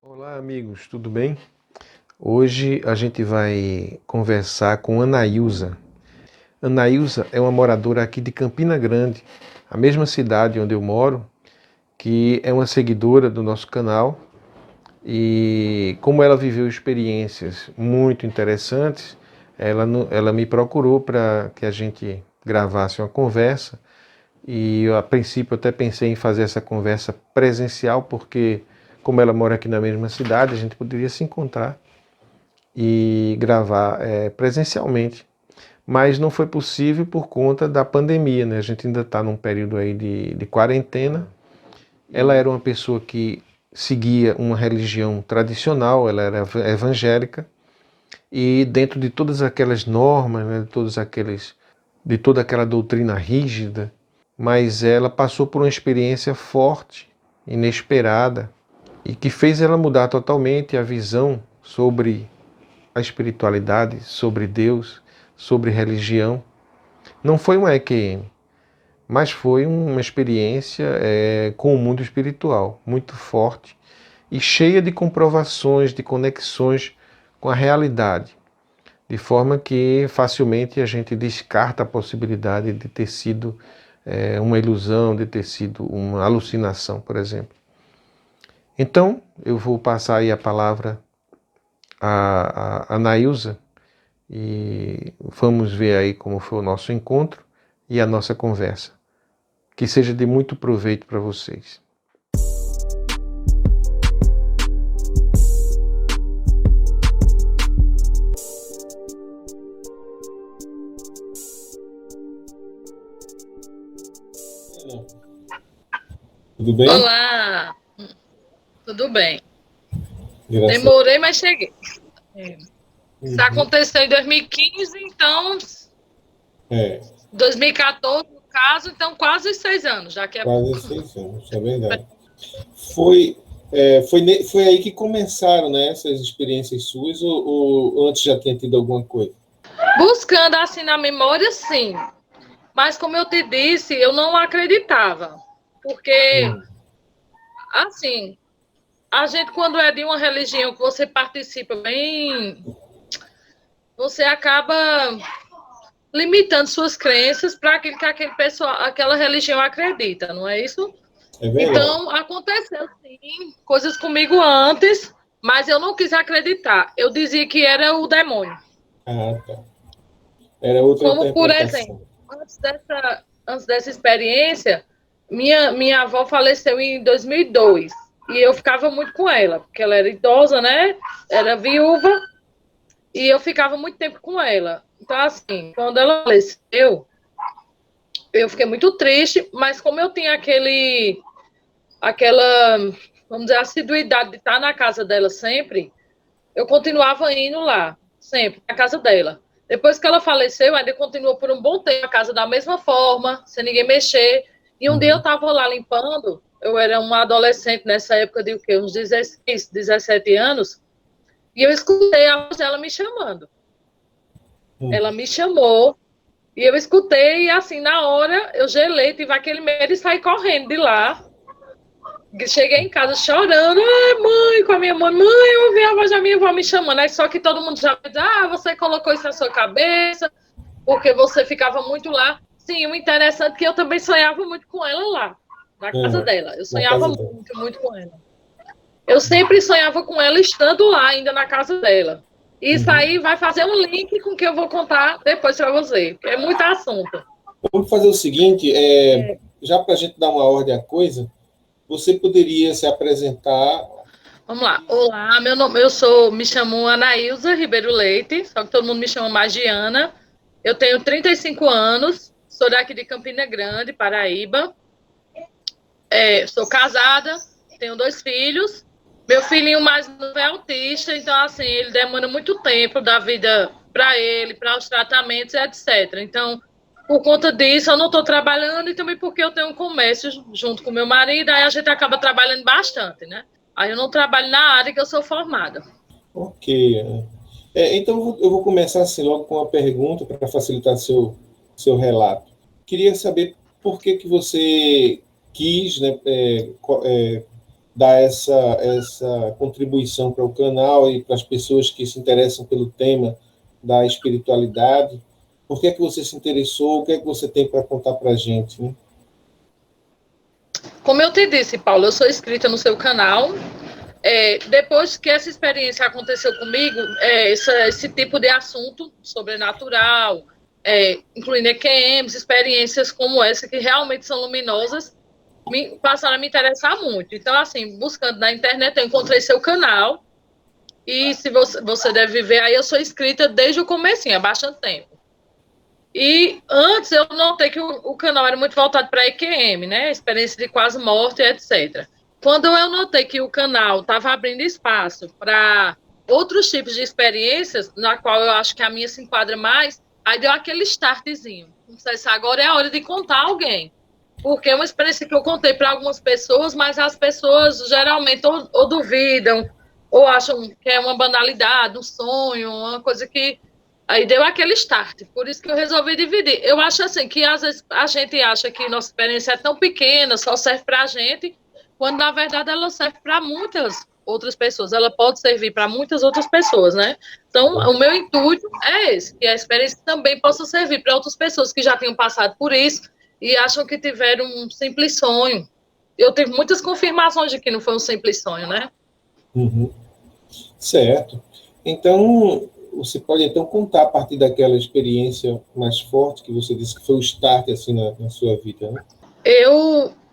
Olá, amigos, tudo bem? Hoje a gente vai conversar com Anailza. Anailza é uma moradora aqui de Campina Grande, a mesma cidade onde eu moro, que é uma seguidora do nosso canal. E como ela viveu experiências muito interessantes, ela me procurou para que a gente gravasse uma conversa. E eu, a princípio, até pensei em fazer essa conversa presencial, porque, como ela mora aqui na mesma cidade, a gente poderia se encontrar e gravar presencialmente. Mas não foi possível por conta da pandemia, né? A gente ainda está num período aí de quarentena. Ela era uma pessoa que seguia uma religião tradicional, ela era evangélica, e dentro de todas aquelas normas, né, de toda aquela doutrina rígida, mas ela passou por uma experiência forte, inesperada, e que fez ela mudar totalmente a visão sobre a espiritualidade, sobre Deus, sobre religião. Não foi uma EQM, mas foi uma experiência com o mundo espiritual muito forte e cheia de comprovações, de conexões com a realidade, de forma que facilmente a gente descarta a possibilidade de ter sido uma ilusão, de ter sido uma alucinação, por exemplo. Então, eu vou passar aí a palavra a Nailza e vamos ver aí como foi o nosso encontro e a nossa conversa. Que seja de muito proveito para vocês. Tudo bem? Olá, tudo bem? Graças a Demorei, mas cheguei. Isso Deus. aconteceu em 2015, então, É, 2014, no caso, então quase 6 anos, já que é. quase 6 anos, é verdade. Foi, foi aí que começaram, né, essas experiências suas, ou antes já tinha tido alguma coisa? Buscando assim na memória, sim. Mas como eu te disse, eu não acreditava. Porque, Hum, assim, a gente, quando é de uma religião que você participa bem, você acaba limitando suas crenças para aquilo que aquele pessoal, aquela religião acredita, não é isso? é verdade. Então, aconteceu sim, coisas comigo antes, mas eu não quis acreditar. Eu dizia que era o demônio. Ah, tá. Era outra Como, por exemplo, interpretação. antes dessa experiência, minha avó faleceu em 2002. E eu ficava muito com ela, porque ela era idosa, né? Era viúva, e eu ficava muito tempo com ela. Então, assim, quando ela faleceu, eu fiquei muito triste, mas como eu tinha aquela, vamos dizer, assiduidade de estar na casa dela sempre, eu continuava indo lá, sempre, na casa dela. Depois que ela faleceu, ainda continuou por um bom tempo a casa da mesma forma, sem ninguém mexer. E um dia eu Uhum. estava lá limpando, eu era uma adolescente nessa época de o quê? Uns 16, 17 anos, e eu escutei a voz dela me chamando. Hum. Ela me chamou, e eu escutei, e assim, na hora, eu gelei, tive aquele medo de sair correndo de lá. Cheguei em casa chorando, ai, mãe, com a minha mãe, eu ouvi a voz da minha avó me chamando. Aí só que todo mundo já diz, você colocou isso na sua cabeça, porque você ficava muito lá. Sim, o interessante é que eu também sonhava muito com ela lá, na casa Uhum. dela. Eu Na sonhava casa dela. muito, muito com ela. Eu sempre sonhava com ela estando lá, ainda na casa dela. Isso Uhum. aí vai fazer um link com o que eu vou contar depois para você, porque é muito assunto. Vamos fazer o seguinte, já para a gente dar uma ordem à coisa, você poderia se apresentar. Vamos lá. Olá, meu nome, me chamo Anaísa Ribeiro Leite, só que todo mundo me chama mais de Ana. Eu tenho 35 anos, sou daqui de Campina Grande, Paraíba. Sou casada, tenho 2 filhos. Meu filhinho mais novo é autista, então assim, ele demanda muito tempo da vida para ele, para os tratamentos, etc. Então, por conta disso, eu não estou trabalhando e também porque eu tenho um comércio junto com meu marido, aí a gente acaba trabalhando bastante, né? Aí eu não trabalho na área que eu sou formada. Ok. Então eu vou começar assim logo com uma pergunta para facilitar seu relato. Queria saber por que você quis, né, dar essa contribuição para o canal e para as pessoas que se interessam pelo tema da espiritualidade. Por que você se interessou? O que é que você tem para contar para a gente, né? Como eu te disse, Paulo, eu sou inscrita no seu canal. Depois que essa experiência aconteceu comigo, esse tipo de assunto sobrenatural, incluindo EQMs, experiências como essa, que realmente são luminosas, passaram a me interessar muito. Então, assim, buscando na internet, eu encontrei seu canal, e se você deve ver, aí eu sou inscrita desde o comecinho, há bastante tempo. E antes eu notei que o canal era muito voltado para EQM, né? Experiência de quase morte, etc. Quando eu notei que o canal estava abrindo espaço para outros tipos de experiências, na qual eu acho que a minha se enquadra mais, aí deu aquele startzinho. Não sei se agora é a hora de contar a alguém. Porque é uma experiência que eu contei para algumas pessoas, mas as pessoas geralmente ou duvidam, ou acham que é uma banalidade, um sonho, uma coisa que... Aí deu aquele start, por isso que eu resolvi dividir. Eu acho assim, que às vezes a gente acha que nossa experiência é tão pequena, só serve para a gente, quando na verdade ela serve para muitas outras pessoas, ela pode servir para muitas outras pessoas, né? Então, o meu intuito é esse, que a experiência também possa servir para outras pessoas que já tenham passado por isso e acham que tiveram um simples sonho. Eu tive muitas confirmações de que não foi um simples sonho, né? Uhum. Certo. Então, você pode então contar a partir daquela experiência mais forte que você disse que foi o start assim na sua vida, né?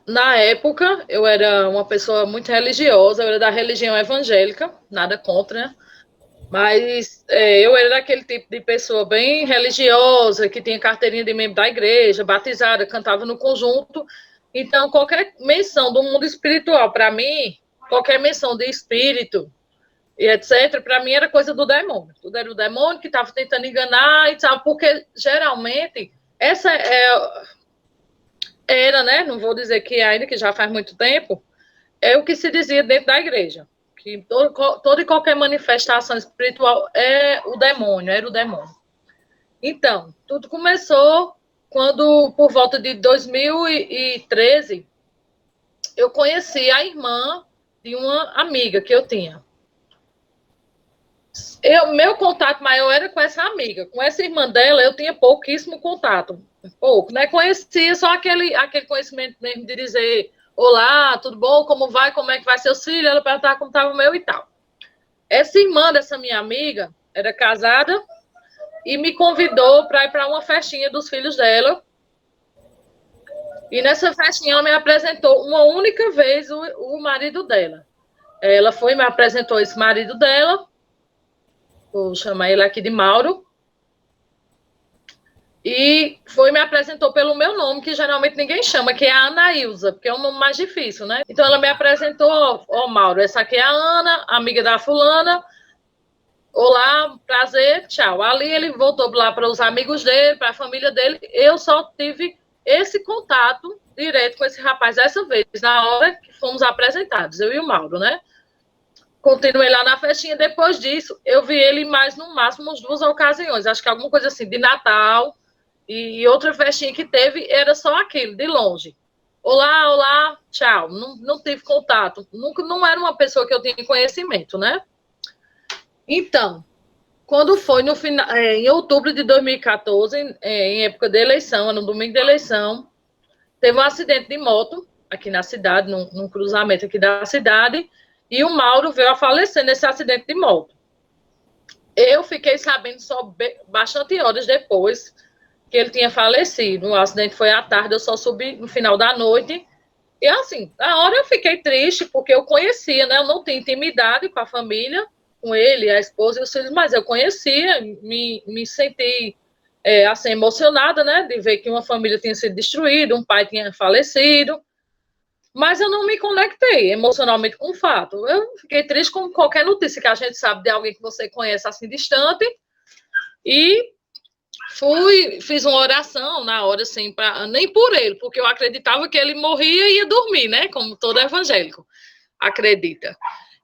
Na época, eu era uma pessoa muito religiosa, eu era da religião evangélica, nada contra, né? Mas eu era daquele tipo de pessoa bem religiosa, que tinha carteirinha de membro da igreja, batizada, cantava no conjunto. Então, qualquer menção do mundo espiritual, para mim, qualquer menção de espírito e etc., para mim era coisa do demônio. Tudo era o demônio que estava tentando enganar, e sabe, porque geralmente era, né? Não vou dizer que ainda, que já faz muito tempo, é o que se dizia dentro da igreja. Que toda e qualquer manifestação espiritual era o demônio. Então, tudo começou quando, por volta de 2013, eu conheci a irmã de uma amiga que eu tinha. Meu contato maior era com essa amiga. Com essa irmã dela, eu tinha pouquíssimo contato. Pouco, né? Conhecia só aquele conhecimento mesmo de dizer: olá, tudo bom? Como vai? Como é que vai seus filhos? Ela perguntava como estava o meu e tal. Essa irmã dessa minha amiga era casada e me convidou para ir para uma festinha dos filhos dela. E nessa festinha ela me apresentou uma única vez o marido dela. Ela foi e me apresentou esse marido dela. Vou chamar ele aqui de Mauro. E me apresentou pelo meu nome, que geralmente ninguém chama, que é a Anaísa, porque é um nome mais difícil, né? Então ela me apresentou: ó, Mauro, essa aqui é a Ana, amiga da fulana. Olá, prazer, tchau. Ali ele voltou lá para os amigos dele, para a família dele. Eu só tive esse contato direto com esse rapaz dessa vez, na hora que fomos apresentados, eu e o Mauro, né? Continuei lá na festinha. Depois disso, eu vi ele mais, no máximo, umas 2 ocasiões. Acho que alguma coisa assim, de Natal, e outra festinha que teve, era só aquilo, de longe. Olá, olá, tchau. Não tive contato. Nunca, não era uma pessoa que eu tinha conhecimento, né? Então, quando foi no final, em outubro de 2014, em época de eleição, no domingo da eleição, teve um acidente de moto aqui na cidade, num cruzamento aqui da cidade, e o Mauro veio a falecer nesse acidente de moto. Eu fiquei sabendo só bastante horas depois que ele tinha falecido. O acidente foi à tarde, eu só subi no final da noite. E assim, na hora eu fiquei triste, porque eu conhecia, né? Eu não tinha intimidade com a família, com ele, a esposa e os filhos, mas eu conhecia, me senti assim, emocionada, né? De ver que uma família tinha sido destruída, um pai tinha falecido. Mas eu não me conectei emocionalmente com o fato. Eu fiquei triste com qualquer notícia que a gente sabe de alguém que você conhece assim distante. E fiz uma oração na hora, assim, nem por ele, porque eu acreditava que ele morria e ia dormir, né? Como todo evangélico acredita.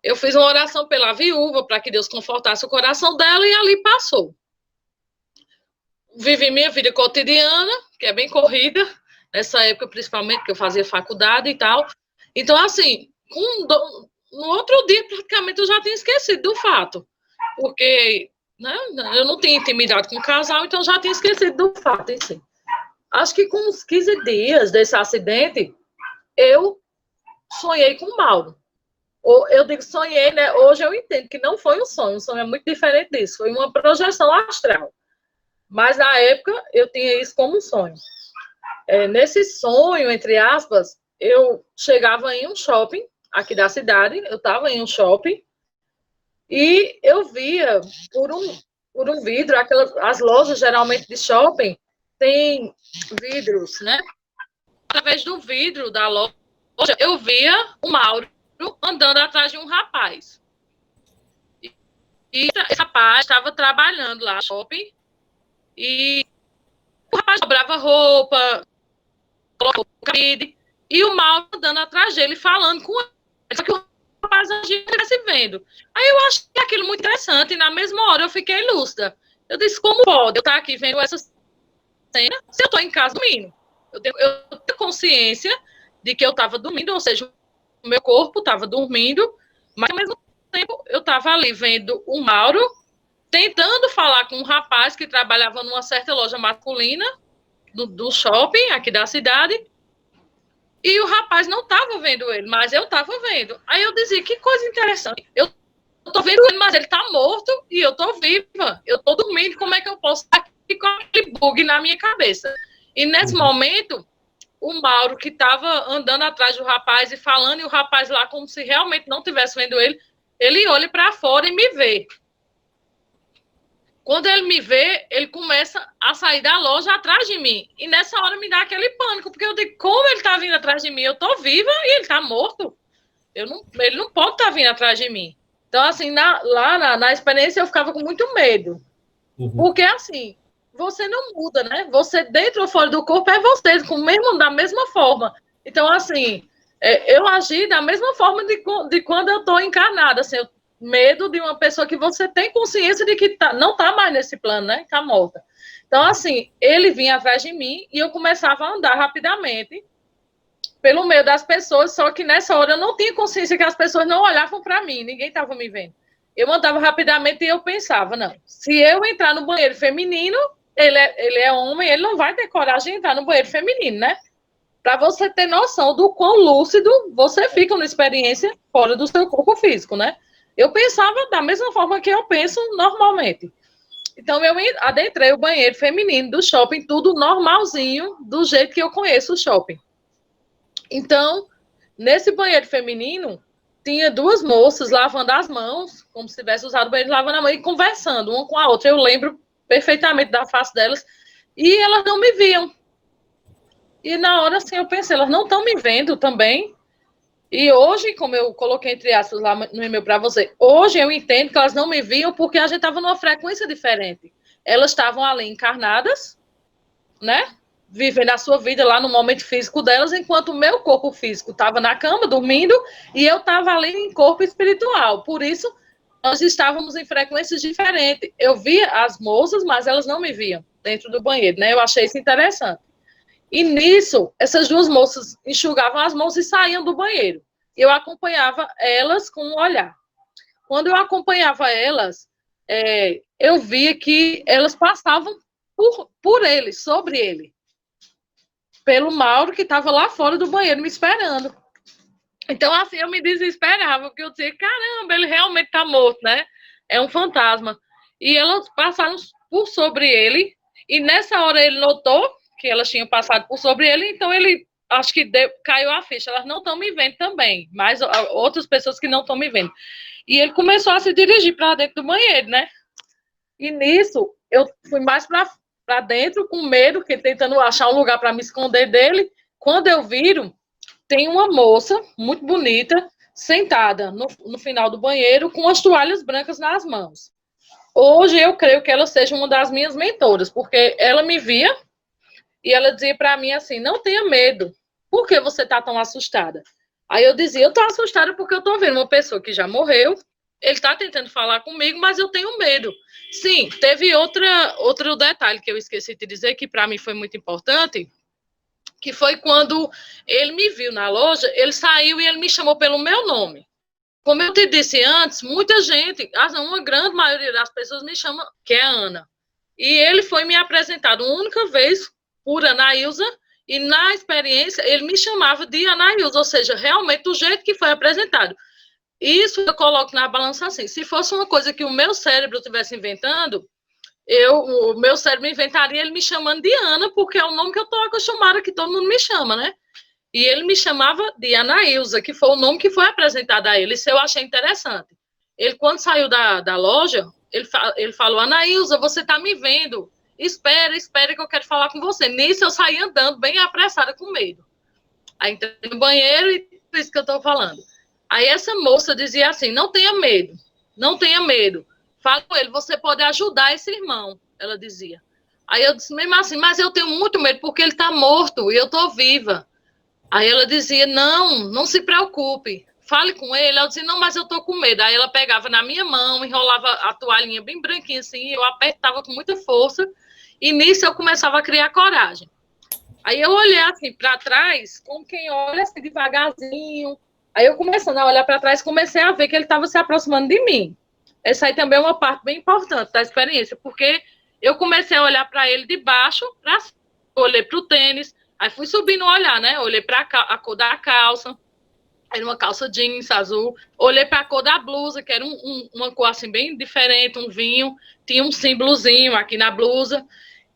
Eu fiz uma oração pela viúva, para que Deus confortasse o coração dela, e ali passou. Vivi minha vida cotidiana, que é bem corrida, nessa época, principalmente, que eu fazia faculdade e tal. Então, assim, no outro dia, praticamente, eu já tinha esquecido do fato. Porque, né, eu não tinha intimidade com o casal, então já tinha esquecido do fato em si. Acho que com uns 15 dias desse acidente, eu sonhei com o Mauro. Eu digo sonhei, né? Hoje eu entendo que não foi um sonho é muito diferente disso, foi uma projeção astral. Mas na época eu tinha isso como um sonho. Nesse sonho, entre aspas, eu chegava em um shopping aqui da cidade, eu estava em um shopping e eu via por um vidro, as lojas geralmente de shopping tem vidros, né? Através do vidro da loja, eu via o Mauro andando atrás de um rapaz. E esse rapaz estava trabalhando lá no shopping e o rapaz cobrava roupa, e o Mauro andando atrás dele, falando com ele. Só que o rapaz estivesse vendo. Aí eu achei aquilo muito interessante e na mesma hora eu fiquei lúcida. Eu disse, como pode eu estar aqui vendo essa cena se eu estou em casa dormindo? Eu tenho consciência de que eu estava dormindo, ou seja, o meu corpo estava dormindo, mas ao mesmo tempo eu estava ali vendo o Mauro tentando falar com um rapaz que trabalhava numa certa loja masculina do shopping aqui da cidade, e o rapaz não estava vendo ele, mas eu estava vendo. Aí eu dizia, que coisa interessante, eu estou vendo ele, mas ele está morto e eu estou viva, eu estou dormindo, como é que eu posso estar aqui com aquele bug na minha cabeça? E nesse momento, o Mauro, que estava andando atrás do rapaz e falando, e o rapaz lá, como se realmente não estivesse vendo ele olha para fora e me vê. Quando ele me vê, ele começa a sair da loja atrás de mim. E nessa hora me dá aquele pânico, porque eu digo, como ele está vindo atrás de mim? Eu estou viva e ele está morto. Ele não pode estar vindo atrás de mim. Então, assim, na experiência, eu ficava com muito medo. Porque, assim, você não muda, né? Você, dentro ou fora do corpo, é você, da mesma forma. Então, assim, eu agi da mesma forma de quando eu estou encarnada, assim, medo de uma pessoa que você tem consciência de que não está mais nesse plano, né? Está morta. Então, assim, ele vinha atrás de mim e eu começava a andar rapidamente pelo meio das pessoas, só que nessa hora eu não tinha consciência que as pessoas não olhavam para mim, ninguém estava me vendo. Eu andava rapidamente e eu pensava, não, se eu entrar no banheiro feminino, ele é homem, ele não vai ter coragem de entrar no banheiro feminino, né? Para você ter noção do quão lúcido você fica na experiência fora do seu corpo físico, né? Eu pensava da mesma forma que eu penso normalmente. Então, eu adentrei o banheiro feminino do shopping, tudo normalzinho, do jeito que eu conheço o shopping. Então, nesse banheiro feminino, tinha duas moças lavando as mãos, como se tivesse usado o banheiro lavando a mão, e conversando uma com a outra. Eu lembro perfeitamente da face delas, e elas não me viam. E na hora, assim, eu pensei, elas não estão me vendo também. E hoje, como eu coloquei entre aspas lá no e-mail para você, hoje eu entendo que elas não me viam porque a gente estava numa frequência diferente. Elas estavam ali encarnadas, né? Vivendo a sua vida lá no momento físico delas, enquanto o meu corpo físico estava na cama, dormindo, e eu estava ali em corpo espiritual. Por isso, nós estávamos em frequências diferentes. Eu via as moças, mas elas não me viam dentro do banheiro, né? Eu achei isso interessante. E nisso, essas duas moças enxugavam as mãos e saíam do banheiro. Eu acompanhava elas com um olhar. Quando eu acompanhava elas, eu via que elas passavam por ele, sobre ele. Pelo Mauro, que estava lá fora do banheiro me esperando. Então, assim, eu me desesperava, porque eu dizia, caramba, ele realmente está morto, né? É um fantasma. E elas passaram por sobre ele, e nessa hora ele notou que elas tinham passado por sobre ele, então ele, acho que caiu a ficha, elas não estão me vendo também, mas outras pessoas que não estão me vendo. E ele começou a se dirigir para dentro do banheiro, né? E nisso, eu fui mais para dentro, com medo, que tentando achar um lugar para me esconder dele. Quando eu viro, tem uma moça muito bonita, sentada no final do banheiro, com as toalhas brancas nas mãos. Hoje eu creio que ela seja uma das minhas mentoras, porque ela me via e ela dizia para mim assim, não tenha medo, por que você está tão assustada? Aí eu dizia, eu estou assustada porque eu estou vendo uma pessoa que já morreu, ele está tentando falar comigo, mas eu tenho medo. Sim, teve outro detalhe que eu esqueci de dizer, que para mim foi muito importante, que foi quando ele me viu na loja, ele saiu e ele me chamou pelo meu nome. Como eu te disse antes, muita gente, uma grande maioria das pessoas me chama, que é Ana. E ele foi me apresentado uma única vez por Anaílza, e na experiência ele me chamava de Anaílza, ou seja, realmente do jeito que foi apresentado. Isso eu coloco na balança assim, se fosse uma coisa que o meu cérebro estivesse inventando, o meu cérebro inventaria ele me chamando de Ana, porque é o nome que eu estou acostumada, que todo mundo me chama, né? E ele me chamava de Anaílza, que foi o nome que foi apresentado a ele. Isso eu achei interessante. Ele, quando saiu da loja, ele falou, Anaílza, você está me vendo. Espera que eu quero falar com você. Nisso eu saí andando, bem apressada, com medo. Aí entrei no banheiro e por isso que eu estou falando. Aí essa moça dizia assim, não tenha medo. Fala com ele, você pode ajudar esse irmão, ela dizia. Aí eu disse, mesmo assim, mas eu tenho muito medo, porque ele está morto e eu estou viva. Aí ela dizia, não se preocupe, fale com ele. Eu dizia, não, mas eu tô com medo. Aí ela pegava na minha mão, enrolava a toalhinha bem branquinha assim, eu apertava com muita força, e nisso eu começava a criar coragem. Aí eu olhei assim para trás, como quem olha assim devagarzinho. Aí eu começando a olhar para trás, comecei a ver que ele estava se aproximando de mim. Essa aí também é uma parte bem importante da experiência, porque eu comecei a olhar para ele de baixo para cima, olhei para o tênis. Aí fui subindo olhar, né? Olhei para a cor da calça, era uma calça jeans azul. Olhei para a cor da blusa, que era uma cor assim bem diferente, um vinho. Tinha um símbolozinho aqui na blusa.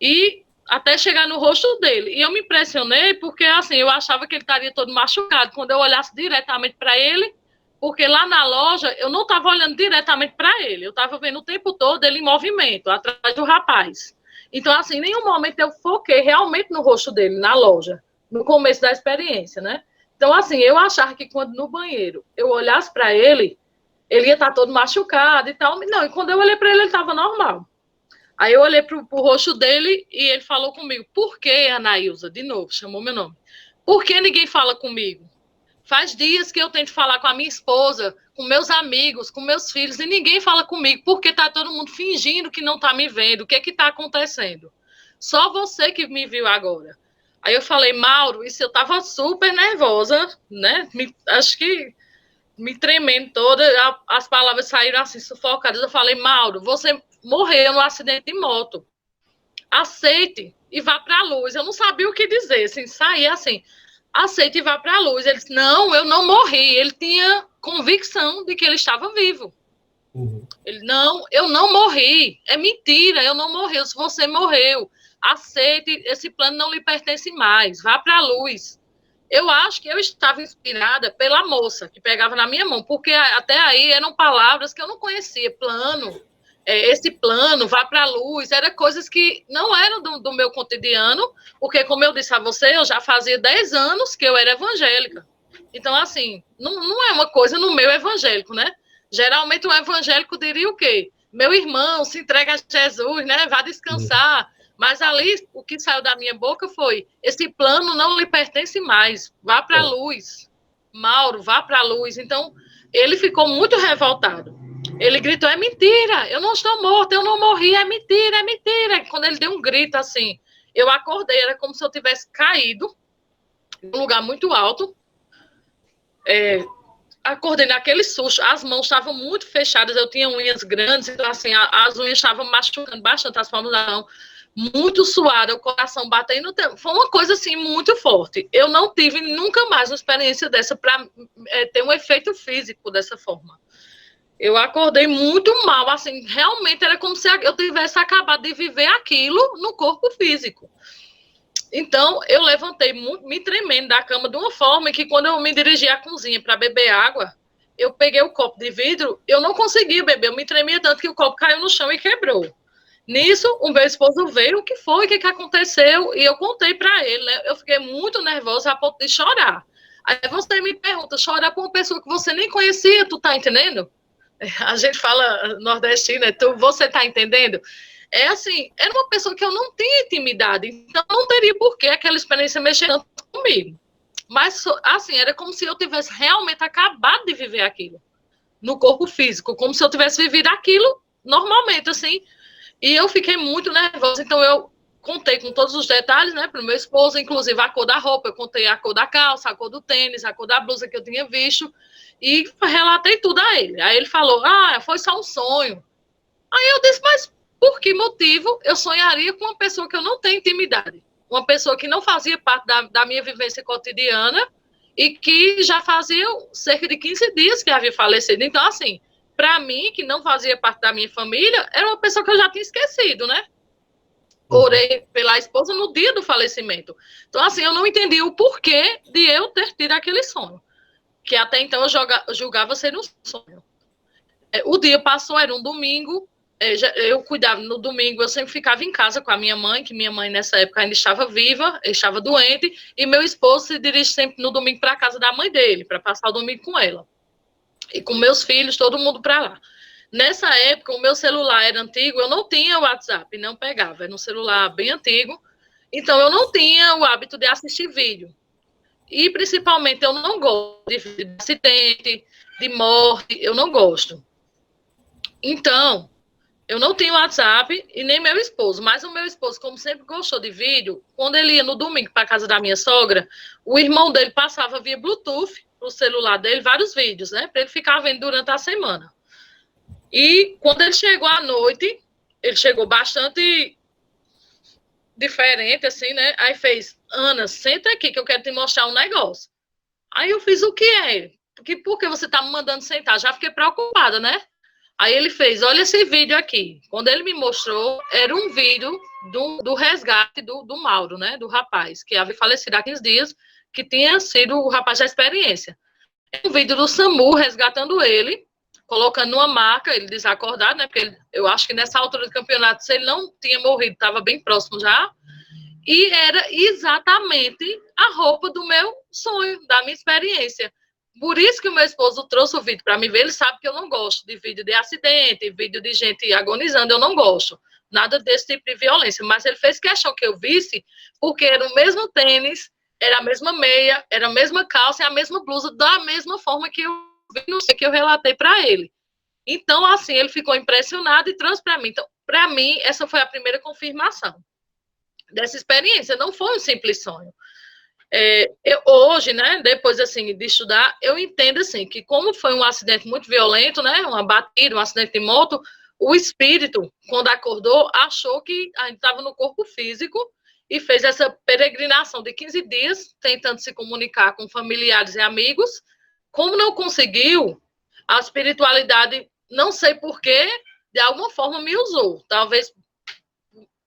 E até chegar no rosto dele. E eu me impressionei porque, assim, eu achava que ele estaria todo machucado. Quando eu olhasse diretamente para ele, porque lá na loja eu não estava olhando diretamente para ele. Eu estava vendo o tempo todo ele em movimento, atrás do rapaz. Então, assim, em nenhum momento eu foquei realmente no rosto dele, na loja, no começo da experiência, né? Então, assim, eu achava que quando no banheiro eu olhasse para ele, ele ia estar todo machucado e tal. Não, e quando eu olhei para ele, ele estava normal. Aí eu olhei para o rosto dele e ele falou comigo, por que, Anaílza? De novo, chamou meu nome. Por que ninguém fala comigo? Faz dias que eu tento falar com a minha esposa, com meus amigos, com meus filhos, e ninguém fala comigo, porque está todo mundo fingindo que não está me vendo. O que está acontecendo? Só você que me viu agora. Aí eu falei, Mauro, isso eu estava super nervosa, né? Acho que me tremendo toda, as palavras saíram assim, sufocadas. Eu falei, Mauro, você morreu no acidente de moto. Aceite e vá para a luz. Eu não sabia o que dizer, assim, saí assim, aceite e vá para a luz. Ele disse, não, eu não morri. Ele tinha convicção de que ele estava vivo. Ele, não, eu não morri. É mentira, eu não morri. Se você morreu, aceite, esse plano não lhe pertence mais. Vá para a luz. Eu acho que eu estava inspirada pela moça que pegava na minha mão, porque até aí eram palavras que eu não conhecia. Plano, esse plano, vá para a luz, eram coisas que não eram do meu cotidiano, porque, como eu disse a você, eu já fazia 10 anos que eu era evangélica. Então, assim, não é uma coisa no meio evangélico, né? Geralmente o evangélico diria o quê? Meu irmão, se entrega a Jesus, né? Vá descansar. Mas ali, o que saiu da minha boca foi, esse plano não lhe pertence mais, vá para a luz. Mauro, vá para a luz. Então, ele ficou muito revoltado. Ele gritou, é mentira, eu não estou morto, eu não morri, é mentira, é mentira. Quando ele deu um grito assim, eu acordei, era como se eu tivesse caído em um lugar muito alto. Acordei naquele susto, as mãos estavam muito fechadas, eu tinha unhas grandes, então assim, as unhas estavam machucando bastante, as palmas da mão, muito suada, o coração batendo, foi uma coisa assim muito forte. Eu não tive nunca mais uma experiência dessa para ter um efeito físico dessa forma. Eu acordei muito mal, assim, realmente era como se eu tivesse acabado de viver aquilo no corpo físico. Então, eu levantei me tremendo da cama de uma forma que quando eu me dirigi à cozinha para beber água, eu peguei o copo de vidro, eu não conseguia beber, eu me tremia tanto que o copo caiu no chão e quebrou. Nisso, o meu esposo veio, o que foi, o que aconteceu? E eu contei para ele, né? Eu fiquei muito nervosa a ponto de chorar. Aí você me pergunta, chorar com uma pessoa que você nem conhecia, tu tá entendendo? A gente fala nordestina, você tá entendendo? É assim, era uma pessoa que eu não tinha intimidade, então não teria por que aquela experiência mexer tanto comigo. Mas, assim, era como se eu tivesse realmente acabado de viver aquilo, no corpo físico, como se eu tivesse vivido aquilo normalmente, assim. E eu fiquei muito nervosa, então eu contei com todos os detalhes, né, para o meu esposo, inclusive a cor da roupa, eu contei a cor da calça, a cor do tênis, a cor da blusa que eu tinha visto, e relatei tudo a ele. Aí ele falou, foi só um sonho. Aí eu disse, mas por que motivo eu sonharia com uma pessoa que eu não tenho intimidade? Uma pessoa que não fazia parte da minha vivência cotidiana e que já fazia cerca de 15 dias que havia falecido. Então, assim, para mim, que não fazia parte da minha família, era uma pessoa que eu já tinha esquecido, né? Orei pela esposa no dia do falecimento. Então, assim, eu não entendi o porquê de eu ter tido aquele sonho, que até então eu julgava ser um sonho. O dia passou, era um domingo, eu cuidava, no domingo eu sempre ficava em casa com a minha mãe, que minha mãe nessa época ainda estava viva, estava doente, e meu esposo se dirige sempre no domingo para a casa da mãe dele, para passar o domingo com ela. E com meus filhos, todo mundo para lá. Nessa época, o meu celular era antigo, eu não tinha WhatsApp, não pegava, era um celular bem antigo, então eu não tinha o hábito de assistir vídeo. E, principalmente, eu não gosto de acidente, de morte, eu não gosto. Então, eu não tinha WhatsApp e nem meu esposo, mas o meu esposo, como sempre gostou de vídeo, quando ele ia no domingo para a casa da minha sogra, o irmão dele passava via Bluetooth para o celular dele vários vídeos, né, para ele ficar vendo durante a semana. E quando ele chegou à noite, ele chegou bastante diferente, assim, né? Aí fez, Ana, senta aqui que eu quero te mostrar um negócio. Aí eu fiz, o que é? Por que você tá me mandando sentar? Já fiquei preocupada, né? Aí ele fez, olha esse vídeo aqui. Quando ele me mostrou, era um vídeo do resgate do Mauro, né? Do rapaz, que havia falecido há 15 dias, que tinha sido o rapaz da experiência. É um vídeo do SAMU resgatando ele, colocando numa maca, ele desacordado, né? Porque eu acho que nessa altura do campeonato, se ele não tinha morrido, estava bem próximo já. E era exatamente a roupa do meu sonho, da minha experiência. Por isso que o meu esposo trouxe o vídeo para me ver. Ele sabe que eu não gosto de vídeo de acidente, vídeo de gente agonizando, eu não gosto. Nada desse tipo de violência. Mas ele fez questão que eu visse, porque era o mesmo tênis, era a mesma meia, era a mesma calça e a mesma blusa, da mesma forma que eu vi, não sei, que eu relatei para ele. Então, assim, ele ficou impressionado e trouxe para mim. Então, para mim, essa foi a primeira confirmação dessa experiência. Não foi um simples sonho. Hoje, né, depois assim de estudar, eu entendo assim que como foi um acidente muito violento, né, uma batida, um acidente de moto, o espírito, quando acordou, achou que a gente estava no corpo físico e fez essa peregrinação de 15 dias, tentando se comunicar com familiares e amigos. Como não conseguiu, a espiritualidade, não sei porquê, de alguma forma me usou. Talvez,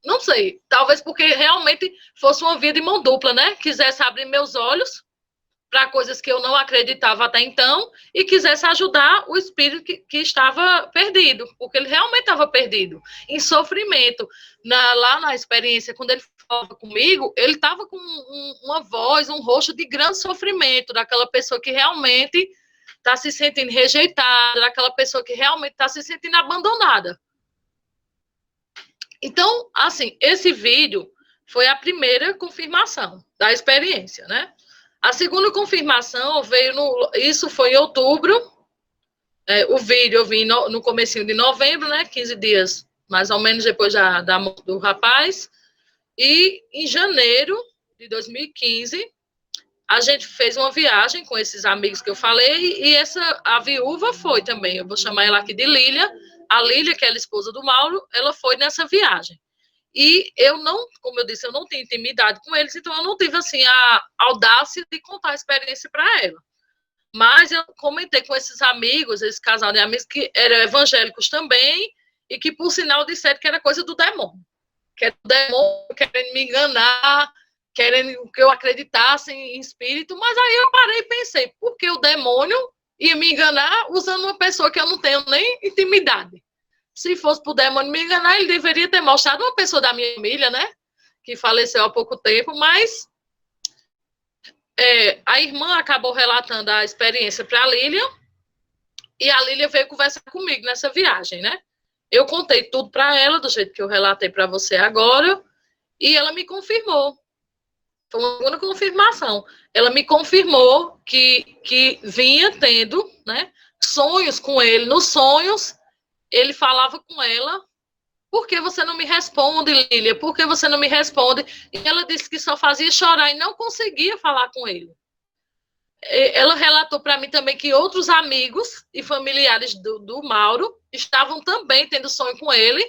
não sei, talvez porque realmente fosse uma via de mão dupla, né? Quisesse abrir meus olhos para coisas que eu não acreditava até então e quisesse ajudar o espírito que estava perdido, porque ele realmente estava perdido, em sofrimento. Lá na experiência, quando ele falava comigo, ele estava com uma voz, um rosto de grande sofrimento, daquela pessoa que realmente está se sentindo rejeitada, daquela pessoa que realmente está se sentindo abandonada. Então, assim, esse vídeo foi a primeira confirmação da experiência, né? A segunda confirmação veio isso foi em outubro. O vídeo eu vi no comecinho de novembro, né? 15 dias, mais ou menos, depois da morte do rapaz. E em janeiro de 2015, a gente fez uma viagem com esses amigos que eu falei, e a viúva foi também, eu vou chamar ela aqui de Lília. A Lília, que é a esposa do Mauro, ela foi nessa viagem. E eu não, como eu disse, eu não tinha intimidade com eles, então eu não tive, assim, a audácia de contar a experiência para ela. Mas eu comentei com esses amigos, esse casal de amigos, que eram evangélicos também, e que, por sinal, disseram que era coisa do demônio. Que era o demônio querendo me enganar, querendo que eu acreditasse em espírito. Mas aí eu parei e pensei, por que o demônio ia me enganar usando uma pessoa que eu não tenho nem intimidade? Se fosse para o demônio me enganar, ele deveria ter mostrado uma pessoa da minha família, né? Que faleceu há pouco tempo, mas a irmã acabou relatando a experiência para a Lília, e a Lília veio conversar comigo nessa viagem, né? Eu contei tudo para ela, do jeito que eu relatei para você agora, e ela me confirmou. Foi uma segunda confirmação. Ela me confirmou que vinha tendo, né, sonhos com ele. Nos sonhos, ele falava com ela por que você não me responde, Lília? Por que você não me responde? E ela disse que só fazia chorar e não conseguia falar com ele. Ela relatou para mim também que outros amigos e familiares do Mauro estavam também tendo sonho com ele,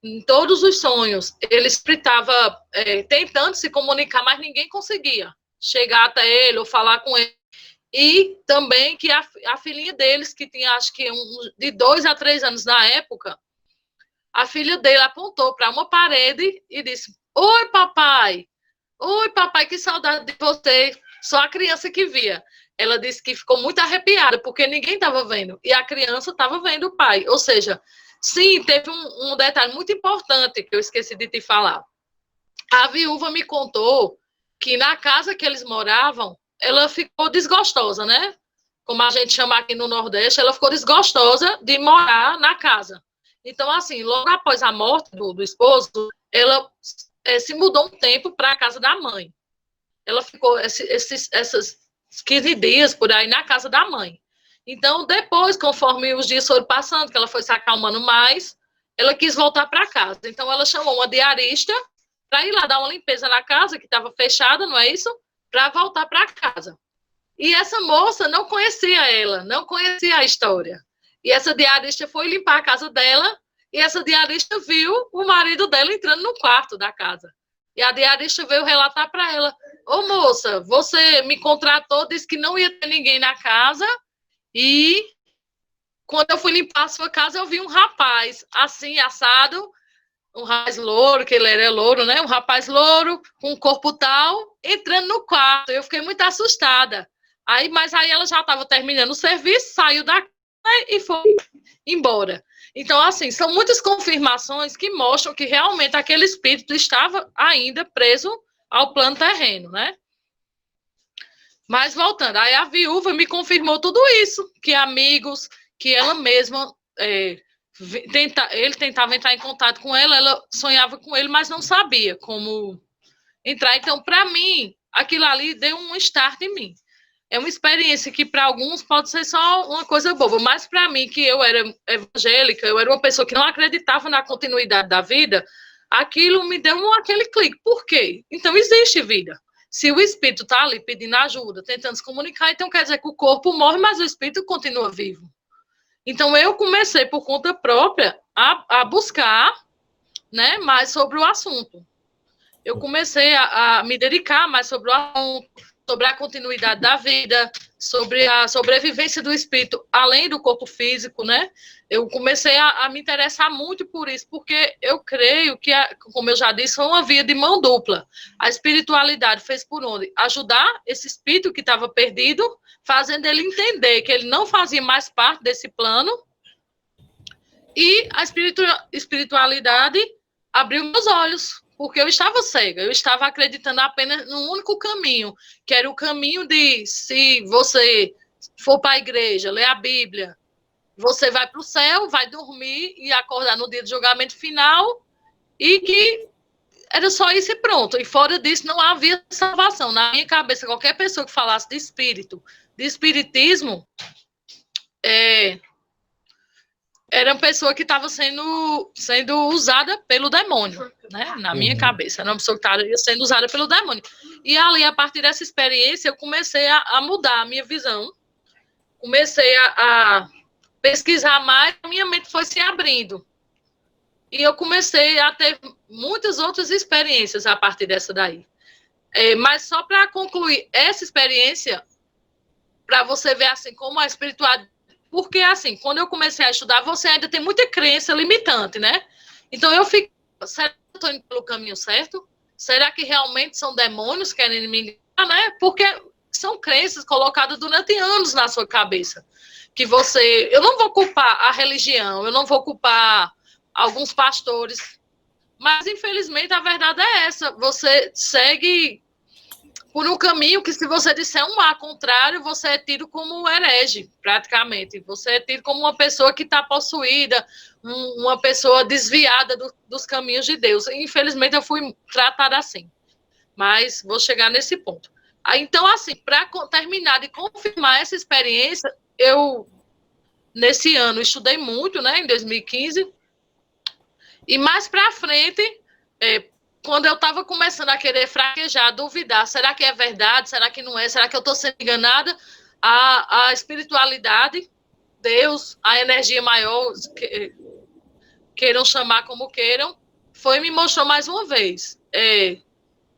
em todos os sonhos. Ele estava tentando se comunicar, mas ninguém conseguia chegar até ele ou falar com ele. E também que a filhinha deles, que tinha acho que de 2 a 3 anos na época, a filha dele apontou para uma parede e disse: oi, papai, que saudade de você. Só a criança que via. Ela disse que ficou muito arrepiada, porque ninguém estava vendo. E a criança estava vendo o pai. Ou seja, sim, teve um detalhe muito importante que eu esqueci de te falar. A viúva me contou que na casa que eles moravam, ela ficou desgostosa, né? Como a gente chama aqui no Nordeste, ela ficou desgostosa de morar na casa. Então, assim, logo após a morte do esposo, ela se mudou um tempo para a casa da mãe. Ela ficou esses 15 dias por aí na casa da mãe. Então, depois, conforme os dias foram passando, que ela foi se acalmando mais, ela quis voltar para casa. Então, ela chamou uma diarista para ir lá dar uma limpeza na casa, que estava fechada, não é isso? Para voltar para casa. E essa moça não conhecia ela, não conhecia a história. E essa diarista foi limpar a casa dela, e essa diarista viu o marido dela entrando no quarto da casa. E a diarista veio relatar para ela: ô moça, você me contratou, disse que não ia ter ninguém na casa, e quando eu fui limpar a sua casa, eu vi um rapaz assim, assado, um rapaz louro, que ele era louro, né? Um rapaz louro, com um corpo tal, entrando no quarto. Eu fiquei muito assustada. Mas aí ela já estava terminando o serviço, saiu da casa e foi embora. Então, assim, são muitas confirmações que mostram que realmente aquele espírito estava ainda preso ao plano terreno, né? Mas voltando, aí a viúva me confirmou tudo isso, que amigos, que ela mesma, ele tentava entrar em contato com ela sonhava com ele, mas não sabia como entrar. Então, para mim, aquilo ali deu um start em mim. É uma experiência que para alguns pode ser só uma coisa boba, mas para mim, que eu era evangélica, eu era uma pessoa que não acreditava na continuidade da vida, aquilo me deu aquele clique. Por quê? Então existe vida. Se o espírito está ali pedindo ajuda, tentando se comunicar, então quer dizer que o corpo morre, mas o espírito continua vivo. Então eu comecei por conta própria a buscar, né, mais sobre o assunto. Eu comecei a me dedicar mais sobre o assunto, sobre a continuidade da vida, sobre a sobrevivência do espírito, além do corpo físico, né? Eu comecei a me interessar muito por isso, porque eu creio que, como eu já disse, foi uma via de mão dupla. A espiritualidade fez por onde? Ajudar esse espírito que estava perdido, fazendo ele entender que ele não fazia mais parte desse plano, e a espiritualidade abriu meus olhos, porque eu estava cega, eu estava acreditando apenas num único caminho, que era o caminho de, se você for para a igreja, ler a Bíblia, você vai para o céu, vai dormir e acordar no dia do julgamento final, e que era só isso e pronto. E fora disso não havia salvação. Na minha cabeça, qualquer pessoa que falasse de espírito, de espiritismo, era uma pessoa que estava sendo usada pelo demônio, né? Na minha cabeça, era uma pessoa que estava sendo usada pelo demônio. E ali, a partir dessa experiência, eu comecei a mudar a minha visão, comecei a pesquisar mais, a minha mente foi se abrindo. E eu comecei a ter muitas outras experiências a partir dessa daí. Mas só para concluir essa experiência, para você ver assim como a espiritualidade. Porque, assim, quando eu comecei a estudar, você ainda tem muita crença limitante, né? Então, eu fico, será que eu estou indo pelo caminho certo? Será que realmente são demônios querendo me enganar, né? Porque são crenças colocadas durante anos na sua cabeça. Que você... Eu não vou culpar a religião, eu não vou culpar alguns pastores, mas, infelizmente, a verdade é essa. Você segue por um caminho que, se você disser um A contrário, você é tido como herege, praticamente. Você é tido como uma pessoa que está possuída, uma pessoa desviada dos caminhos de Deus. Infelizmente, eu fui tratada assim. Mas vou chegar nesse ponto. Então, assim, para terminar de confirmar essa experiência, eu, nesse ano, estudei muito, né, em 2015, E mais para frente, quando eu estava começando a querer fraquejar, duvidar, será que é verdade? Será que não é? Será que eu estou sendo enganada? A espiritualidade, Deus, a energia maior, queiram chamar como queiram, me mostrou mais uma vez.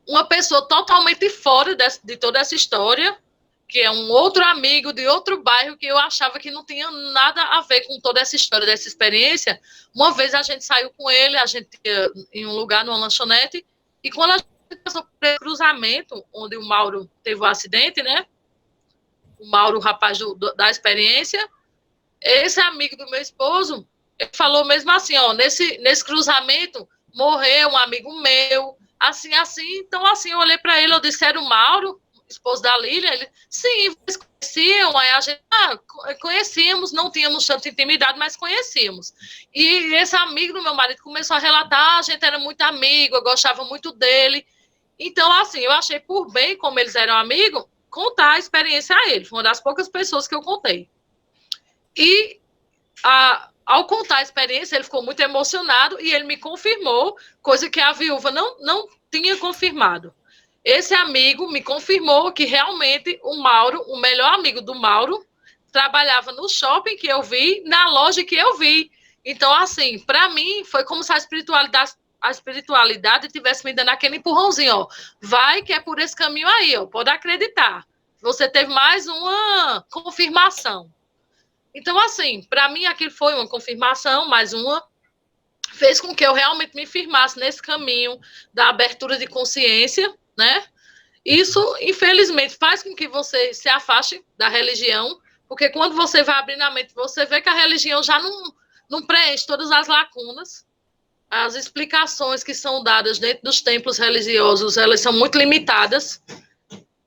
Uma pessoa totalmente fora de toda essa história, que é um outro amigo de outro bairro que eu achava que não tinha nada a ver com toda essa história, dessa experiência. Uma vez a gente saiu com ele, a gente ia em um lugar, numa lanchonete, e quando a gente passou pelo cruzamento, onde o Mauro teve o acidente, né? O Mauro, o rapaz da experiência, esse amigo do meu esposo, ele falou mesmo assim, ó, nesse cruzamento morreu um amigo meu, assim, então assim, eu olhei para ele, eu disse, era o Mauro, esposo da Lília? Ele, sim, vocês conheciam? Aí a gente, conhecíamos, não tínhamos tanta intimidade, mas conhecíamos. E esse amigo do meu marido começou a relatar, a gente era muito amigo, eu gostava muito dele. Então, assim, eu achei por bem, como eles eram amigos, contar a experiência a ele. Foi uma das poucas pessoas que eu contei. E ao contar a experiência, ele ficou muito emocionado e ele me confirmou, coisa que a viúva não tinha confirmado. Esse amigo me confirmou que realmente o Mauro, o melhor amigo do Mauro, trabalhava no shopping que eu vi, na loja que eu vi. Então, assim, para mim, foi como se a espiritualidade tivesse me dando aquele empurrãozinho, ó. Vai que é por esse caminho aí, ó. Pode acreditar. Você teve mais uma confirmação. Então, assim, para mim aquilo foi uma confirmação, mais uma, fez com que eu realmente me firmasse nesse caminho da abertura de consciência, né? Isso, infelizmente, faz com que você se afaste da religião, porque quando você vai abrindo a mente, você vê que a religião já não preenche todas as lacunas. As explicações que são dadas dentro dos templos religiosos, elas são muito limitadas.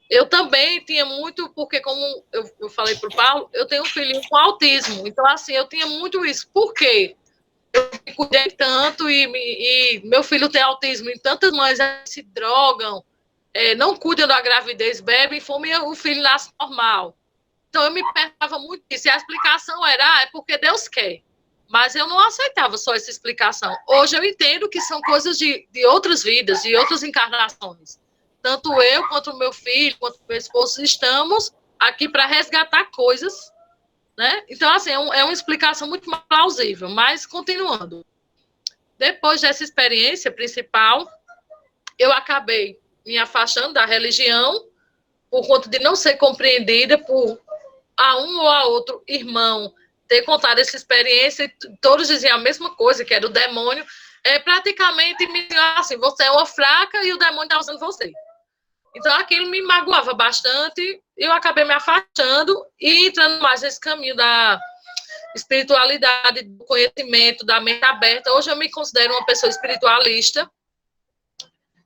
Eu também tinha muito, porque como eu falei para o Paulo, eu tenho um filhinho com autismo, então, assim, eu tinha muito isso. Por quê? Eu me cuidei tanto e meu filho tem autismo, e tantas mães se drogam, não cuidam da gravidez, bebem fome e o filho nasce normal. Então, eu me perguntava muito isso. E a explicação era, é porque Deus quer. Mas eu não aceitava só essa explicação. Hoje eu entendo que são coisas de outras vidas, de outras encarnações. Tanto eu, quanto o meu filho, quanto o meu esposo, estamos aqui para resgatar coisas, né? Então, assim, é uma explicação muito mais plausível. Mas, continuando. Depois dessa experiência principal, eu acabei me afastando da religião por conta de não ser compreendida por um ou a outro irmão ter contado essa experiência e todos diziam a mesma coisa, que era o demônio. Praticamente me assim, você é uma fraca e o demônio está usando você. Então, aquilo me magoava bastante, eu acabei me afastando e entrando mais nesse caminho da espiritualidade, do conhecimento, da mente aberta. Hoje eu me considero uma pessoa espiritualista.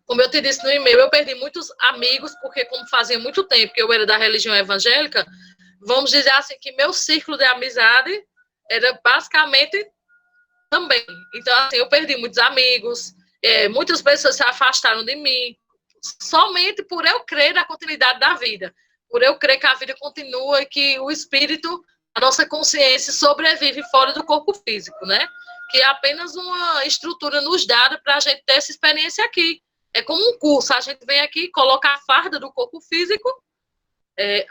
Como eu te disse no e-mail, eu perdi muitos amigos, porque como fazia muito tempo que eu era da religião evangélica, vamos dizer assim, que meu círculo de amizade era basicamente também. Então, assim, eu perdi muitos amigos, muitas pessoas se afastaram de mim, somente por eu crer na continuidade da vida, por eu crer que a vida continua e que o espírito, a nossa consciência sobrevive fora do corpo físico, né? Que é apenas uma estrutura nos dada para a gente ter essa experiência aqui. É como um curso, a gente vem aqui, coloca a farda do corpo físico,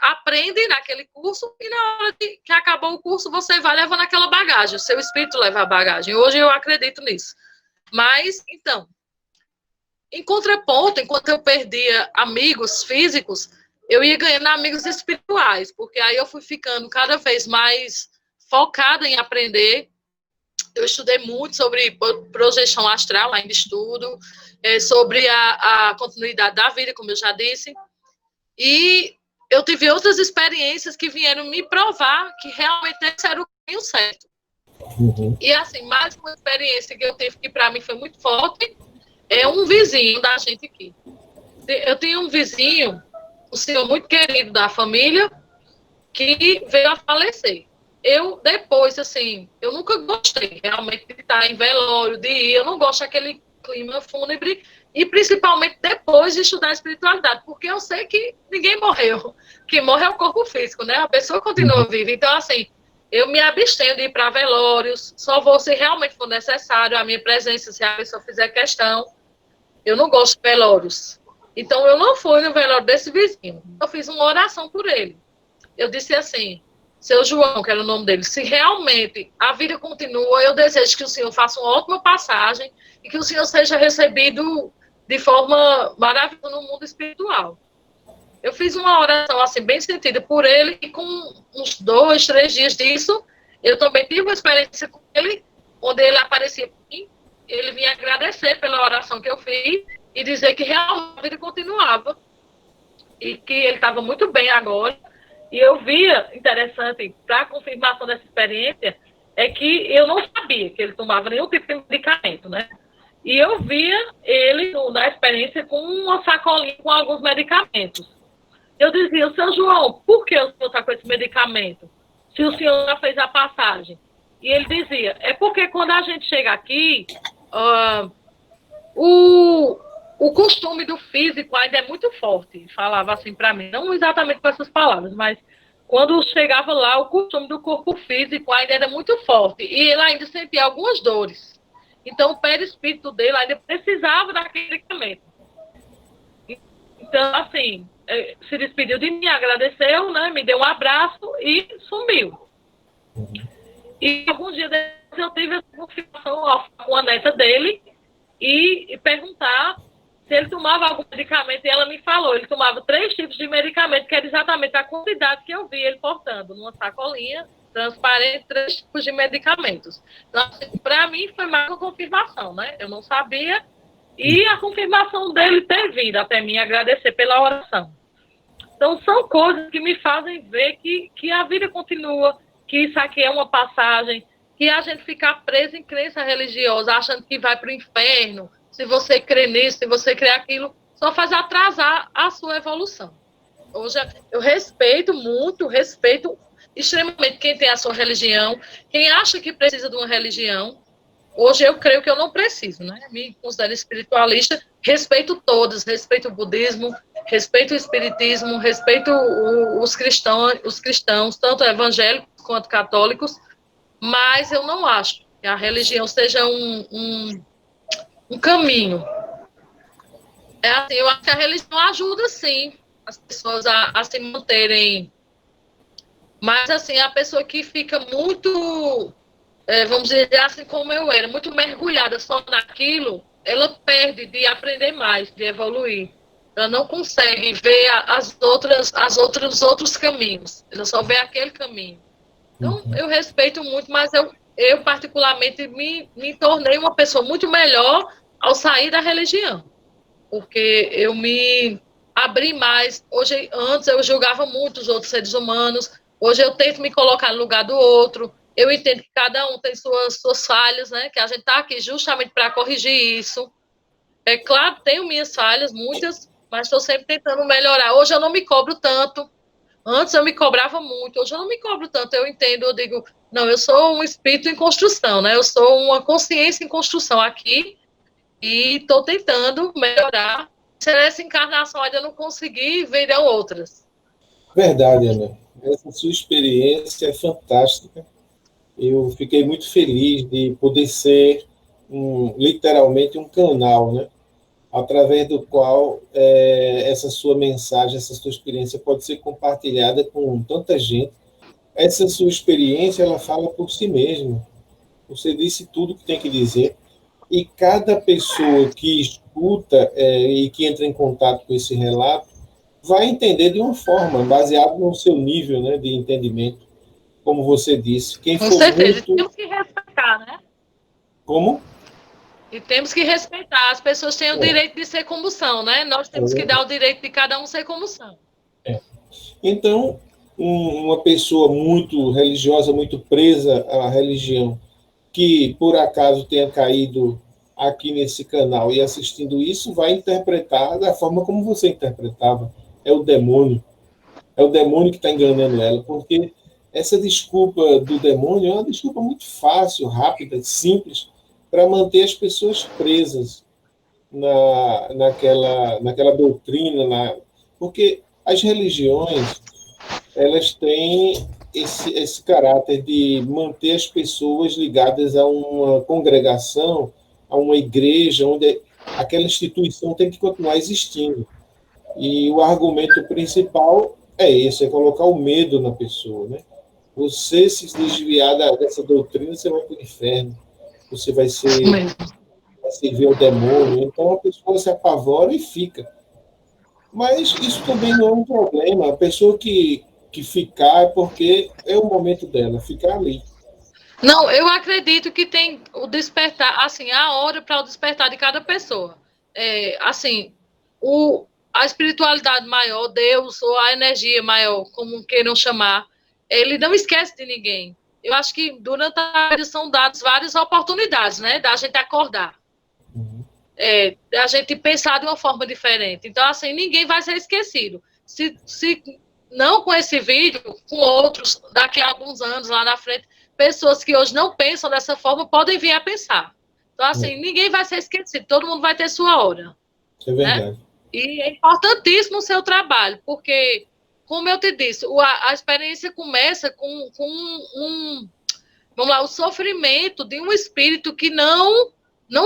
aprende naquele curso e na hora que acabou o curso, você vai levando aquela bagagem, o seu espírito leva a bagagem. Hoje eu acredito nisso. Mas, então, em contraponto, enquanto eu perdia amigos físicos, eu ia ganhando amigos espirituais, porque aí eu fui ficando cada vez mais focada em aprender. Eu estudei muito sobre projeção astral, ainda estudo, sobre a continuidade da vida, como eu já disse, e eu tive outras experiências que vieram me provar que realmente esse era o caminho certo. Uhum. E, assim, mais uma experiência que eu tive que, para mim, foi muito forte, é um vizinho da gente aqui. Eu tinha um vizinho, um senhor muito querido da família, que veio a falecer. Eu, depois, assim, eu nunca gostei realmente de estar em velório, de ir, eu não gosto daquele clima fúnebre, e principalmente depois de estudar a espiritualidade, porque eu sei que ninguém morreu. Quem morre é o corpo físico, né? A pessoa continua viva. Então, assim, eu me abstenho de ir para velórios, só vou se realmente for necessário a minha presença, se a pessoa fizer questão. Eu não gosto de velórios. Então, eu não fui no velório desse vizinho. Eu fiz uma oração por ele. Eu disse assim, seu João, que era o nome dele, se realmente a vida continua, eu desejo que o senhor faça uma ótima passagem e que o senhor seja recebido de forma maravilhosa no mundo espiritual. Eu fiz uma oração assim, bem sentida por ele, e com uns 2, 3 dias disso, eu também tive uma experiência com ele, onde ele aparecia para mim, ele vinha agradecer pela oração que eu fiz e dizer que realmente a vida continuava e que ele estava muito bem agora. E eu via, interessante, para a confirmação dessa experiência, é que eu não sabia que ele tomava nenhum tipo de medicamento, né? E eu via ele, na experiência, com uma sacolinha com alguns medicamentos. Eu dizia, seu João, por que o senhor está com esse medicamento? Se o senhor já fez a passagem. E ele dizia, é porque quando a gente chega aqui, o costume do físico ainda é muito forte. Falava assim para mim, não exatamente com essas palavras, mas quando chegava lá, o costume do corpo físico ainda era muito forte. E ele ainda sentia algumas dores. Então, o perispírito dele ainda precisava daquele medicamento. Então, assim, se despediu de mim, agradeceu, né, me deu um abraço e sumiu. E algum dia eu tive essa confirmação com a neta dele e perguntar se ele tomava algum medicamento, e ela me falou, ele tomava 3 tipos de medicamento, que era exatamente a quantidade que eu vi ele portando, numa sacolinha transparente, 3 tipos de medicamentos. Então, assim, para mim, foi mais uma confirmação, né? Eu não sabia, e a confirmação dele ter vindo até mim agradecer pela oração. Então, são coisas que me fazem ver que a vida continua, que isso aqui é uma passagem, que a gente ficar preso em crença religiosa, achando que vai para o inferno, se você crê nisso, se você crê aquilo, só faz atrasar a sua evolução. Hoje eu respeito muito, respeito extremamente quem tem a sua religião, quem acha que precisa de uma religião. Hoje eu creio que eu não preciso, né? Me considero espiritualista, respeito todos, respeito o budismo, respeito o espiritismo, respeito os cristãos, tanto evangélicos quanto católicos, mas eu não acho que a religião seja um caminho. É assim, eu acho que a religião ajuda, sim, as pessoas a se manterem. Mas, assim, a pessoa que fica muito, vamos dizer assim, como eu era, muito mergulhada só naquilo, ela perde de aprender mais, de evoluir. Ela não consegue ver os outros caminhos. Ela só vê aquele caminho. Então, eu respeito muito, mas eu particularmente, me tornei uma pessoa muito melhor ao sair da religião, porque eu me abri mais. Antes eu julgava muito os outros seres humanos, hoje eu tento me colocar no lugar do outro, eu entendo que cada um tem suas falhas, né? Que a gente está aqui justamente para corrigir isso. É claro, tenho minhas falhas, muitas, mas estou sempre tentando melhorar. Hoje eu não me cobro tanto, antes eu me cobrava muito, hoje eu não me cobro tanto, eu entendo, eu digo, não, eu sou um espírito em construção, né? Eu sou uma consciência em construção aqui, e estou tentando melhorar. Se nessa encarnação ainda não conseguir, virão outras. Verdade, Ana. Essa sua experiência é fantástica. Eu fiquei muito feliz de poder ser literalmente um canal, né? Através do qual essa sua mensagem, essa sua experiência pode ser compartilhada com tanta gente. Essa sua experiência, ela fala por si mesma. Você disse tudo que tem que dizer. E cada pessoa que escuta e que entra em contato com esse relato vai entender de uma forma, baseado no seu nível, né, de entendimento, como você disse. Quem com for certeza, muito... temos que respeitar, né? Como? E temos que respeitar. As pessoas têm o direito de ser como são, né? Nós temos que dar o direito de cada um ser como são. Então, uma pessoa muito religiosa, muito presa à religião, que por acaso tenha caído aqui nesse canal e assistindo isso, vai interpretar da forma como você interpretava. É o demônio. É o demônio que está enganando ela, porque essa desculpa do demônio é uma desculpa muito fácil, rápida, simples, para manter as pessoas presas naquela doutrina, porque as religiões, elas têm esse caráter de manter as pessoas ligadas a uma congregação, a uma igreja, onde aquela instituição tem que continuar existindo. E o argumento principal é esse, é colocar o medo na pessoa, né? Você se desviar dessa doutrina, você vai para o inferno, você vai servir ao demônio. Então a pessoa se apavora e fica. Mas isso também não é um problema. A pessoa que ficar é porque é o momento dela, ficar ali. Não, eu acredito que tem o despertar, assim, a hora para o despertar de cada pessoa. Assim, a espiritualidade maior, Deus, ou a energia maior, como queiram chamar, ele não esquece de ninguém. Eu acho que durante a vida são dadas várias oportunidades, né, da gente acordar. Da gente pensar de uma forma diferente. Então, assim, ninguém vai ser esquecido. Se não com esse vídeo, com outros, daqui a alguns anos, lá na frente, pessoas que hoje não pensam dessa forma podem vir a pensar. Então, assim, ninguém vai ser esquecido, todo mundo vai ter sua hora. É verdade. Né? E é importantíssimo o seu trabalho, porque, como eu te disse, a experiência começa com vamos lá, o sofrimento de um espírito que não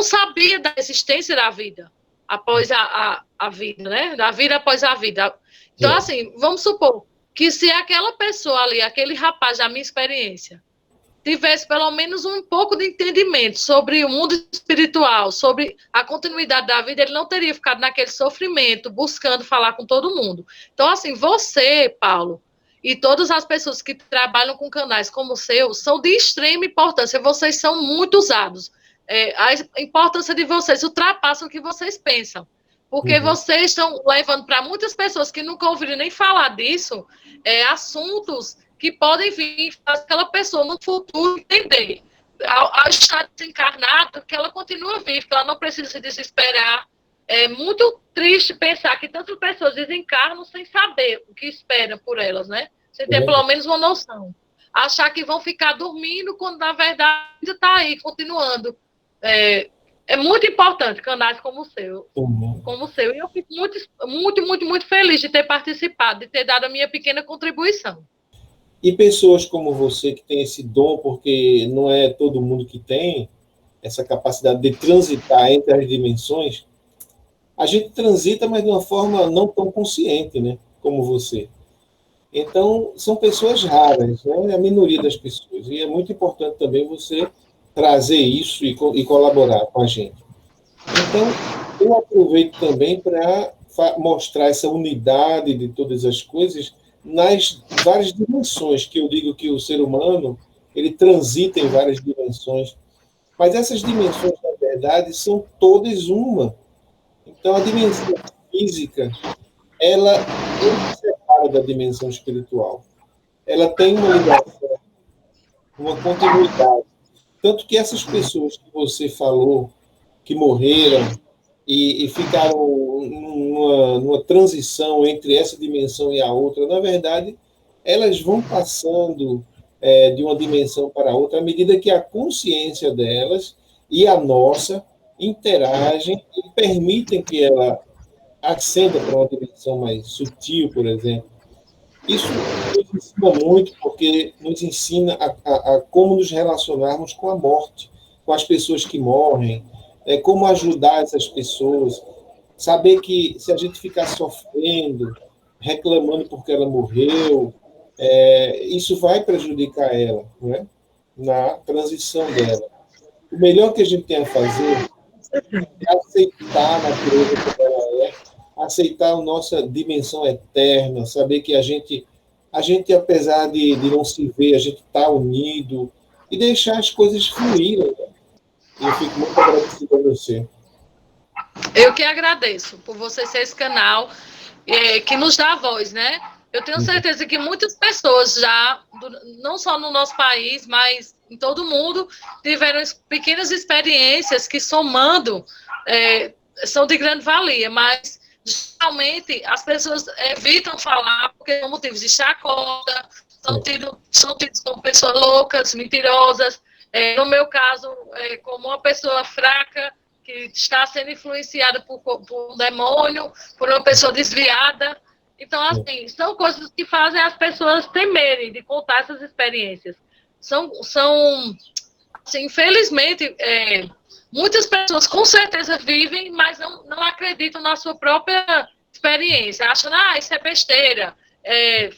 sabia da existência da vida após a vida, né? Da vida após a vida. Então, assim, vamos supor que se aquela pessoa ali, aquele rapaz da minha experiência, tivesse pelo menos um pouco de entendimento sobre o mundo espiritual, sobre a continuidade da vida, ele não teria ficado naquele sofrimento, buscando falar com todo mundo. Então, assim, você, Paulo, e todas as pessoas que trabalham com canais como o seu, são de extrema importância. Vocês são muito usados. A importância de vocês ultrapassa o que vocês pensam. Porque vocês estão levando para muitas pessoas que nunca ouviram nem falar disso, assuntos que podem vir para aquela pessoa no futuro entender. Ao estar desencarnado, que ela continua viva, que ela não precisa se desesperar. É muito triste pensar que tantas pessoas desencarnam sem saber o que espera por elas, né? Sem ter pelo menos uma noção. Achar que vão ficar dormindo, quando na verdade está aí, continuando. É muito importante canais como o seu. E eu fico muito feliz de ter participado, de ter dado a minha pequena contribuição. E pessoas como você, que tem esse dom, porque não é todo mundo que tem essa capacidade de transitar entre as dimensões, a gente transita, mas de uma forma não tão consciente, né? Como você. Então, são pessoas raras, né? É a minoria das pessoas. E é muito importante também você trazer isso e colaborar com a gente. Então, eu aproveito também para mostrar essa unidade de todas as coisas nas várias dimensões, que eu digo que o ser humano, ele transita em várias dimensões, mas essas dimensões, na verdade, são todas uma. Então, a dimensão física, ela não se separa da dimensão espiritual. Ela tem uma ligação, uma continuidade. Tanto que essas pessoas que você falou, que morreram e ficaram numa transição entre essa dimensão e a outra, na verdade, elas vão passando de uma dimensão para outra à medida que a consciência delas e a nossa interagem e permitem que ela ascenda para uma dimensão mais sutil, por exemplo. Isso nos ensina muito, porque nos ensina a como nos relacionarmos com a morte, com as pessoas que morrem, como ajudar essas pessoas, saber que se a gente ficar sofrendo, reclamando porque ela morreu, isso vai prejudicar ela, né? Na transição dela. O melhor que a gente tem a fazer é aceitar a natureza como ela é, aceitar a nossa dimensão eterna, saber que a gente apesar de não se ver, a gente está unido e deixar as coisas fluírem. Né? E eu fico muito agradecido a você. Eu que agradeço por você ser esse canal que nos dá voz, né? Eu tenho certeza que muitas pessoas já, não só no nosso país, mas em todo o mundo, tiveram pequenas experiências que, somando, são de grande valia, mas geralmente as pessoas evitam falar porque são motivos de chacota, são tidos como pessoas loucas, mentirosas. No meu caso, como uma pessoa fraca que está sendo influenciada por um demônio, por uma pessoa desviada. Então, assim, são coisas que fazem as pessoas temerem de contar essas experiências. São assim, infelizmente, muitas pessoas com certeza vivem, mas não acreditam na sua própria experiência. Acham, isso é besteira,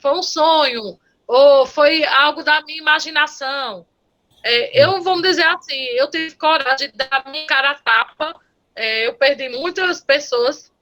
foi um sonho, ou foi algo da minha imaginação. Eu, vamos dizer assim, eu tive coragem de dar minha cara a tapa, eu perdi muitas pessoas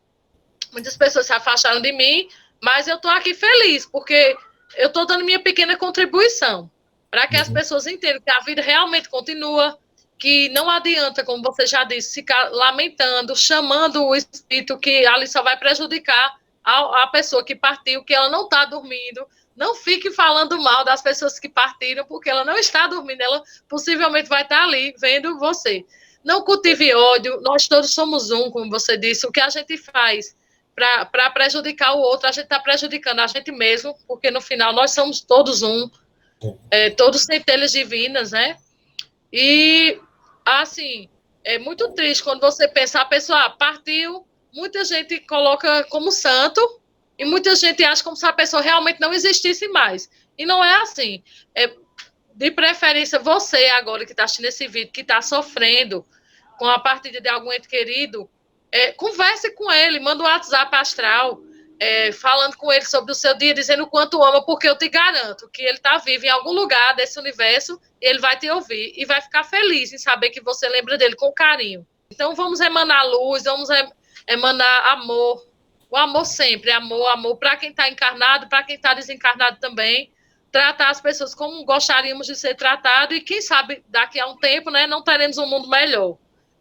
se afastaram de mim, mas eu estou aqui feliz, porque eu estou dando minha pequena contribuição para que as pessoas entendam que a vida realmente continua, que não adianta, como você já disse, ficar lamentando, chamando o espírito, que ali só vai prejudicar a pessoa que partiu, que ela não está dormindo. Não fique falando mal das pessoas que partiram, porque ela não está dormindo, ela possivelmente vai estar ali vendo você. Não cultive ódio, nós todos somos um, como você disse. O que a gente faz para prejudicar o outro, a gente está prejudicando a gente mesmo, porque no final nós somos todos um, todos centelhas divinas, né? E, assim, é muito triste quando você pensa, a pessoa partiu, muita gente coloca como santo, e muita gente acha como se a pessoa realmente não existisse mais. E não é assim. De preferência, você agora que está assistindo esse vídeo, que está sofrendo com a partida de algum ente querido, converse com ele, manda um WhatsApp astral, falando com ele sobre o seu dia, dizendo o quanto ama, porque eu te garanto que ele está vivo em algum lugar desse universo, e ele vai te ouvir e vai ficar feliz em saber que você lembra dele com carinho. Então vamos emanar luz, vamos emanar amor, o amor sempre, amor para quem está encarnado, para quem está desencarnado também, tratar as pessoas como gostaríamos de ser tratado, e quem sabe daqui a um tempo, né, não teremos um mundo melhor,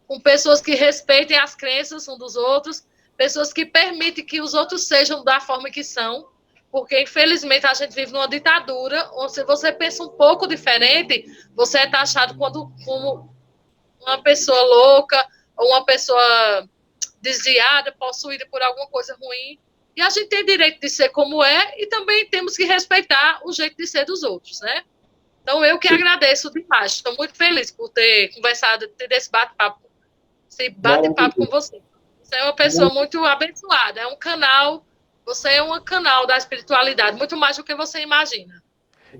com pessoas que respeitem as crenças uns dos outros, pessoas que permitem que os outros sejam da forma que são, porque infelizmente a gente vive numa ditadura, onde se você pensa um pouco diferente, você é taxado como uma pessoa louca, ou uma pessoa desviada, possuída por alguma coisa ruim. E a gente tem direito de ser como é, e também temos que respeitar o jeito de ser dos outros, né? Então, eu que agradeço demais. Estou muito feliz por ter conversado, ter esse bate-papo com você. Você é uma pessoa muito abençoada. É um canal, você é um canal da espiritualidade, muito mais do que você imagina.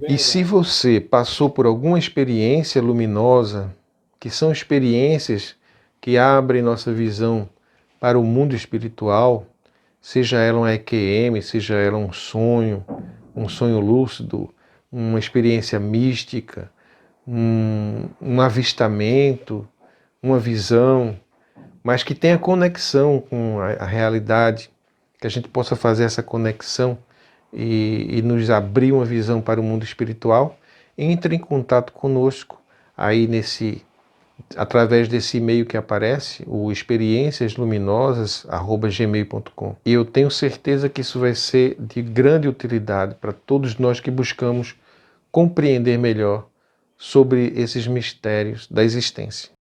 E se você passou por alguma experiência luminosa, que são experiências que abrem nossa visão para o mundo espiritual, seja ela um EQM, seja ela um sonho lúcido, uma experiência mística, um avistamento, uma visão, mas que tenha conexão com a realidade, que a gente possa fazer essa conexão e nos abrir uma visão para o mundo espiritual, entre em contato conosco aí através desse e-mail que aparece, o experienciasluminosas@gmail.com. E eu tenho certeza que isso vai ser de grande utilidade para todos nós que buscamos compreender melhor sobre esses mistérios da existência.